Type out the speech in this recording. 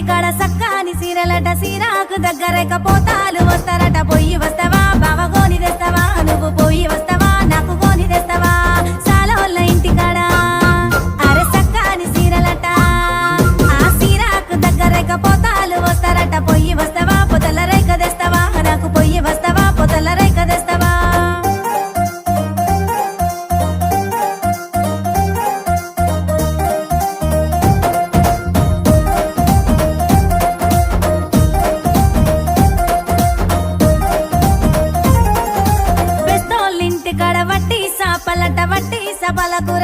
ఇంటికాడ సక్కాని సీరలట సీరాకు దగ్గరక పోతాలు వస్తారట పొయ్యి వస్తావా బావ గోని తెస్తావా నువ్వు పొయ్యి వస్తావా నాకు గోని తెస్తావా సాలోళ్ళ ఇంటికాడ అరే సక్కాని సీరలట ఆ సీరాకు దగ్గరక పోతాలు వస్తారట పొయ్యి వస్తావా పొతల రేఖ తెస్తావా నాకు పొయ్యి వస్తావా పొతల రేఖ తెస్తావా వట్టి సపలట వట్టి సపలకు